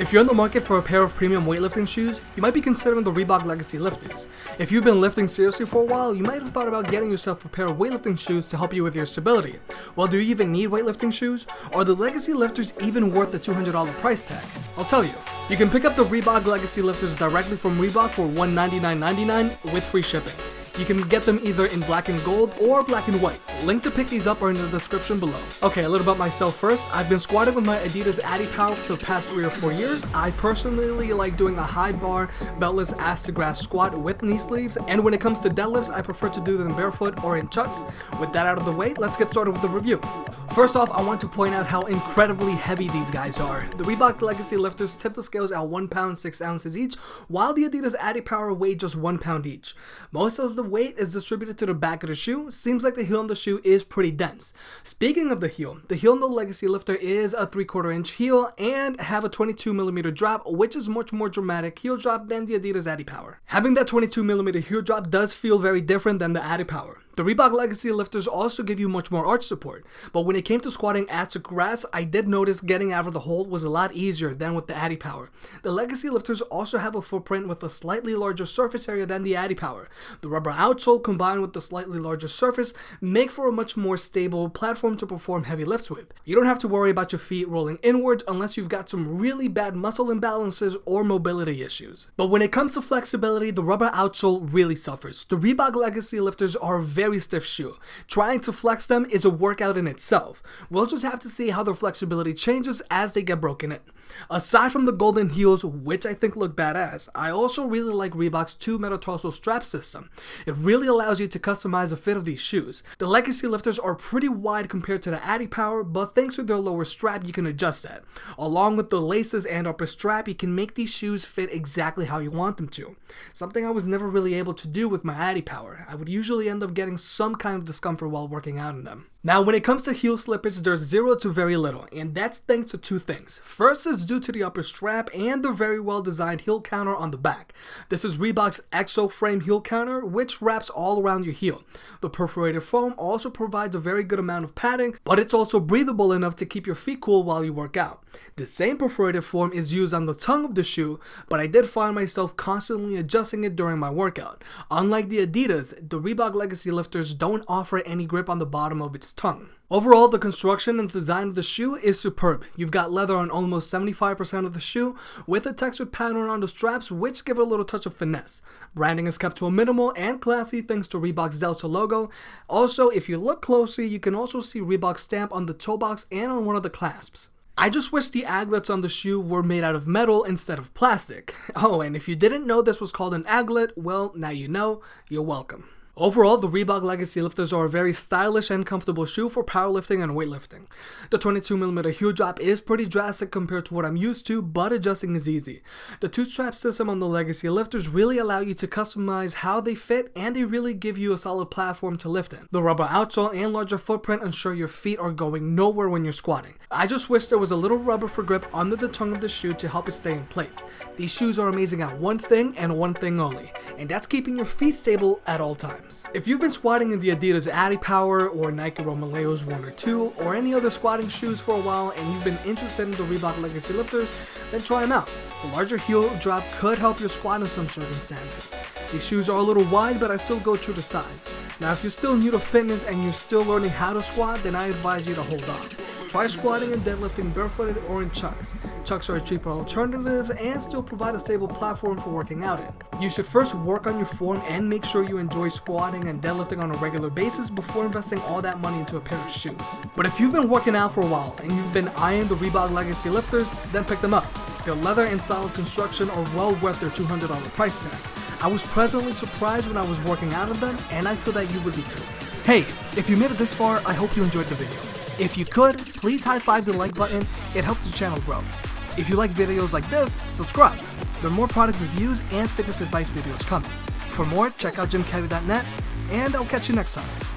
If you're in the market for a pair of premium weightlifting shoes, you might be considering the Reebok Legacy Lifters. If you've been lifting seriously for a while, you might have thought about getting yourself a pair of weightlifting shoes to help you with your stability. Well, do you even need weightlifting shoes? Are the Legacy Lifters even worth the $200 price tag? I'll tell you. You can pick up the Reebok Legacy Lifters directly from Reebok for $199.99 with free shipping. You can get them either in black and gold or black and white. Link to pick these up are in the description below. Okay, a little about myself first. I've been squatting with my Adidas Addy Power for the past 3 or 4 years. I personally like doing a high bar, beltless ass to grass squat with knee sleeves, and when it comes to deadlifts, I prefer to do them barefoot or in chucks. With that out of the way, let's get started with the review. First off, I want to point out how incredibly heavy these guys are. The Reebok Legacy Lifters tip the scales at 1 pound 6 ounces each, while the Adidas Addy Power weigh just 1 pound each. Most of the weight is distributed to the back of the shoe. Seems like the heel on the shoe is pretty dense. Speaking of the heel on the Legacy Lifter is a 3/4 inch heel and have a 22mm drop, which is much more dramatic heel drop than the Adidas Addy Power. Having that 22mm heel drop does feel very different than the Addy Power. The Reebok Legacy Lifters also give you much more arch support, but when it came to squatting ass to grass, I did notice getting out of the hole was a lot easier than with the Addy Power. The Legacy Lifters also have a footprint with a slightly larger surface area than the Addy Power. The rubber outsole combined with the slightly larger surface make for a much more stable platform to perform heavy lifts with. You don't have to worry about your feet rolling inwards unless you've got some really bad muscle imbalances or mobility issues. But when it comes to flexibility, the rubber outsole really suffers. The Reebok Legacy Lifters are very stiff shoe. Trying to flex them is a workout in itself. We'll just have to see how their flexibility changes as they get broken in. Aside from the golden heels, which I think look badass, I also really like Reebok's 2 metatarsal strap system. It really allows you to customize the fit of these shoes. The Legacy Lifters are pretty wide compared to the Addy Power, but thanks to their lower strap, you can adjust that. Along with the laces and upper strap, you can make these shoes fit exactly how you want them to. Something I was never really able to do with my Addy Power. I would usually end up getting some kind of discomfort while working out in them. Now, when it comes to heel slippage, there's 0 to very little, and that's thanks to 2 things. First is due to the upper strap and the very well designed heel counter on the back. This is Reebok's Exo Frame heel counter, which wraps all around your heel. The perforated foam also provides a very good amount of padding, but it's also breathable enough to keep your feet cool while you work out. The same perforated foam is used on the tongue of the shoe, but I did find myself constantly adjusting it during my workout. Unlike the Adidas, the Reebok Legacy Lifters don't offer any grip on the bottom of its tongue. Overall, the construction and design of the shoe is superb. You've got leather on almost 75% of the shoe, with a textured pattern on the straps which give it a little touch of finesse. Branding is kept to a minimal and classy thanks to Reebok's Delta logo. Also, if you look closely, you can also see Reebok's stamp on the toe box and on one of the clasps. I just wish the aglets on the shoe were made out of metal instead of plastic. Oh, and if you didn't know this was called an aglet, well, now you know. You're welcome. Overall, the Reebok Legacy Lifters are a very stylish and comfortable shoe for powerlifting and weightlifting. The 22mm heel drop is pretty drastic compared to what I'm used to, but adjusting is easy. The 2-strap system on the Legacy Lifters really allow you to customize how they fit, and they really give you a solid platform to lift in. The rubber outsole and larger footprint ensure your feet are going nowhere when you're squatting. I just wish there was a little rubber for grip under the tongue of the shoe to help it stay in place. These shoes are amazing at one thing and one thing only, and that's keeping your feet stable at all times. If you've been squatting in the Adidas Addy Power or Nike Romaleos 1 or 2 or any other squatting shoes for a while and you've been interested in the Reebok Legacy Lifters, then try them out. The larger heel drop could help your squat in some circumstances. These shoes are a little wide, but I still go true to size. Now, if you're still new to fitness and you're still learning how to squat, then I advise you to hold on. Try squatting and deadlifting barefooted or in chucks. Chucks are a cheaper alternative and still provide a stable platform for working out in. You should first work on your form and make sure you enjoy squatting and deadlifting on a regular basis before investing all that money into a pair of shoes. But if you've been working out for a while and you've been eyeing the Reebok Legacy Lifters, then pick them up. Their leather and solid construction are well worth their $200 price tag. I was pleasantly surprised when I was working out in them, and I feel that you would be too. Hey, if you made it this far, I hope you enjoyed the video. If you could, please high-five the like button, it helps the channel grow. If you like videos like this, subscribe. There are more product reviews and fitness advice videos coming. For more, check out gymcaddy.net, and I'll catch you next time.